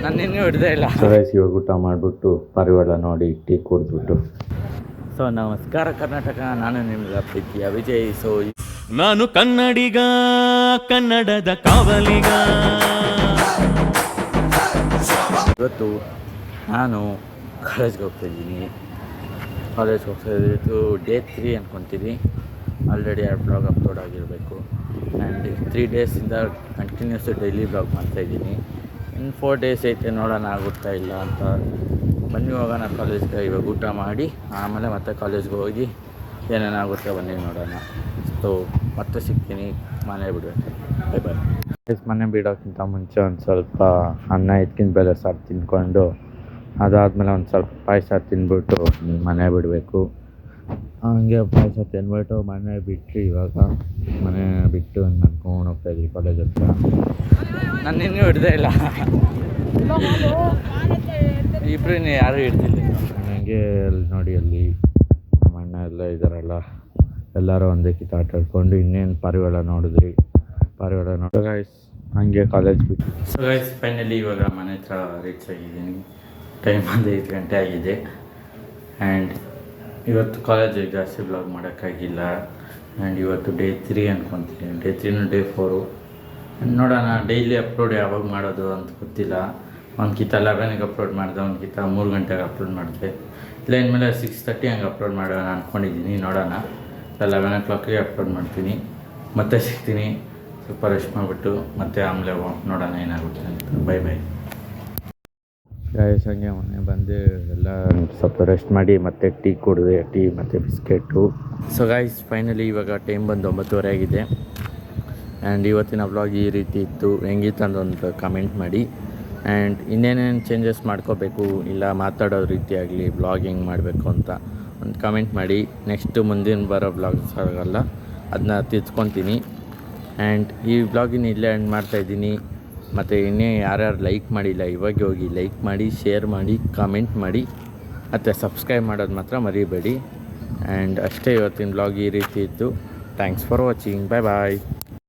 ನಾನು ನಿನ್ನೆ ಹಿಡ್ದೇ ಇಲ್ಲ. ಸೊ ಗೈಸ್ ಇವಾಗ ಊಟ ಮಾಡಿಬಿಟ್ಟು ಪಾರಿವಾಳ ನೋಡಿ ಟೀ ಕುಡಿದ್ಬಿಟ್ಟು. ಸೊ ನಮಸ್ಕಾರ ಕರ್ನಾಟಕ, ನಾನು ನಿಮ್ಗೆ ಪ್ರೀತಿಯ ವಿಜಯ್. ಸೊ ನಾನು ಕನ್ನಡಿಗ, ಕನ್ನಡದ ಕಾವಲಿಗ. ಇವತ್ತು ನಾನು ಕಾಲೇಜ್ಗೆ ಹೋಗ್ತಾಯಿದ್ದೀನಿ. ಇದು ಡೇ 3 ಅಂದ್ಕೊತೀನಿ. ಆಲ್ರೆಡಿ 2 ಬ್ಲಾಗ್ ಅಪ್ಲೋಡ್ ಆಗಿರಬೇಕು. ಆ್ಯಂಡ್ 3 ಡೇಸಿಂದ ಕಂಟಿನ್ಯೂಸ್ ಡೈಲಿ ಬ್ಲಾಗ್ ಮಾಡ್ತಾಯಿದ್ದೀನಿ. ಇನ್ನು 4 ಡೇಸ್ ಐತೆ, ನೋಡೋಣ ಆಗುತ್ತಾ ಇಲ್ಲ ಅಂತ. ಬನ್ನಿ ಹೋಗೋಣ ಕಾಲೇಜ್ಗೆ. ಇವಾಗ ಊಟ ಮಾಡಿ ಆಮೇಲೆ ಮತ್ತೆ ಕಾಲೇಜ್ಗೆ ಹೋಗಿ ಏನೇನಾಗುತ್ತೆ ಬನ್ನಿ ನೋಡೋಣ. ಸೊ ಮತ್ತೆ ಸಿಗ್ತೀನಿ, ಮನೆ ಬಿಡಬೇಕು. Bye bye. ಮನೆ ಬಿಡೋಕ್ಕಿಂತ ಮುಂಚೆ ಒಂದು ಸ್ವಲ್ಪ ಅನ್ನ ಎತ್ಕಿನ ಬೇಳೆ ಸಾರು ತಿಂದ್ಕೊಂಡು ಅದಾದಮೇಲೆ ಒಂದು ಸ್ವಲ್ಪ ಪಾಯಸ ತಿಂದ್ಬಿಟ್ಟು ಮನೆ ಬಿಡಬೇಕು. ಹಂಗೆ ಪಾಯಸ ತಿಂದ್ಬಿಟ್ಟು ಮನೆ ಬಿಟ್ಟು ಇವಾಗ ಮನೆ ಬಿಟ್ಟು ನಡ್ಕೊಂಡು ಹೋಗ್ತಾಯಿದ್ವಿ ಕಾಲೇಜ್ ಹತ್ರ. ನಾನು ನಿನ್ನೆ ಹಿಡ್ದೇ ಇಲ್ಲ, ಇಬ್ಬರು ಯಾರೂ ಹಿಡ್ದಿಲ್ಲ. ನನಗೆ ಅಲ್ಲಿ ನೋಡಿ, ಅಲ್ಲಿ ನಮ್ಮ ಅಣ್ಣ ಎಲ್ಲ ಇದ್ದಾರಲ್ಲ, ಎಲ್ಲರೂ ಒಂದೇ ಕಿತ್ತ ಆಟ ಆಡ್ಕೊಂಡು ಇನ್ನೇನು ಪಾರಿವಾಳ ನೋಡಿದ್ರಿ. ಪಾರಿವಾಳ ನೋಡಿ ಗೈಸ್ ಹಂಗೆ ಕಾಲೇಜ್ ಬಿಟ್ಟು. ಸೊ ಗೈಸ್ ಫೈನಲಿ ಇವಾಗ ಮನೆ ಹತ್ರ ರೀಚ್ ಆಗಿದ್ದೀನಿ. ಟೈಮ್ 5 ಗಂಟೆ ಆಗಿದೆ. ಆ್ಯಂಡ್ ಇವತ್ತು ಕಾಲೇಜಿಗೆ ಜಾಸ್ತಿ ಬ್ಲಾಗ್ ಮಾಡೋಕ್ಕಾಗಿಲ್ಲ. ಆ್ಯಂಡ್ ಇವತ್ತು ಡೇ 3 ಅಂದ್ಕೊತೀನಿ. ಡೇ 3 ಡೇ 4 ನೋಡೋಣ. ಡೈಲಿ ಅಪ್ಲೋಡ್ ಯಾವಾಗ ಮಾಡೋದು ಅಂತ ಗೊತ್ತಿಲ್ಲ. ಒಂದು ಕಿತ್ತ 11ಗೆ ಅಪ್ಲೋಡ್ ಮಾಡಿದೆ, ಒಂದು ಕಿತ್ತ 3 ಗಂಟೆಗೆ ಅಪ್ಲೋಡ್ ಮಾಡಿದೆ. ಇಲ್ಲ ಇನ್ಮೇಲೆ 6:30 ಹಂಗೆ ಅಪ್ಲೋಡ್ ಮಾಡೋಣ ಅಂದ್ಕೊಂಡಿದ್ದೀನಿ. ನೋಡೋಣ, 11 o'clockಗೆ ಅಪ್ಲೋಡ್ ಮಾಡ್ತೀನಿ. ಮತ್ತೆ ಸಿಗ್ತೀನಿ. ಸ್ವಲ್ಪ ರೆಸ್ಟ್ ಮಾಡಿಬಿಟ್ಟು ಮತ್ತೆ ಆಮೇಲೆ ನೋಡೋಣ ಏನಾಗುತ್ತೆ ಅಂತ. Bye bye guys. ಹಂಗೆ ಮೊನ್ನೆ ಬಂದು ಎಲ್ಲ ಸ್ವಲ್ಪ ರೆಸ್ಟ್ ಮಾಡಿ ಮತ್ತೆ ಟೀ ಕುಡಿದೆ, ಟೀ ಮತ್ತು ಬಿಸ್ಕೆಟು. ಸೊ ಗೈಸ್ ಫೈನಲಿ ಇವಾಗ ಟೈಮ್ ಬಂದು 9:30 ಆಗಿದೆ. ಆ್ಯಂಡ್ ಇವತ್ತಿನ ವ್ಲಾಗ್ ಈ ರೀತಿ ಇತ್ತು. ಹೆಂಗಿತ್ತು ಅನ್ನೊಂದು ಕಮೆಂಟ್ ಮಾಡಿ. ಆ್ಯಂಡ್ ಇನ್ನೇನೇನು ಚೇಂಜಸ್ ಮಾಡ್ಕೋಬೇಕು, ಇಲ್ಲ ಮಾತಾಡೋ ರೀತಿ ಆಗಲಿ, ಬ್ಲಾಗ್ ಹೆಂಗೆ ಮಾಡಬೇಕು ಅಂತ ಒಂದು ಕಮೆಂಟ್ ಮಾಡಿ. ನೆಕ್ಸ್ಟು ಮುಂದಿನ ಬರೋ ಬ್ಲಾಗ್ಸ್ ಆಗಲ್ಲ, ಅದನ್ನ ತಿಳ್ಕೊತೀನಿ. ಆ್ಯಂಡ್ ಈ ಬ್ಲಾಗಿನ ಇಲ್ಲೇ ಎಂಡ್ ಮಾಡ್ತಾಯಿದ್ದೀನಿ. ಮತ್ತು ಇನ್ನೇ ಯಾರ್ಯಾರು ಲೈಕ್ ಮಾಡಿಲ್ಲ ಇವಾಗ ಹೋಗಿ ಲೈಕ್ ಮಾಡಿ, ಶೇರ್ ಮಾಡಿ, ಕಾಮೆಂಟ್ ಮಾಡಿ, ಮತ್ತು ಸಬ್ಸ್ಕ್ರೈಬ್ ಮಾಡೋದು ಮಾತ್ರ ಮರಿಬೇಡಿ. ಆ್ಯಂಡ್ ಅಷ್ಟೇ, ಇವತ್ತಿನ ಬ್ಲಾಗ್ ಈ ರೀತಿ ಇತ್ತು. Thanks for watching. Bye bye.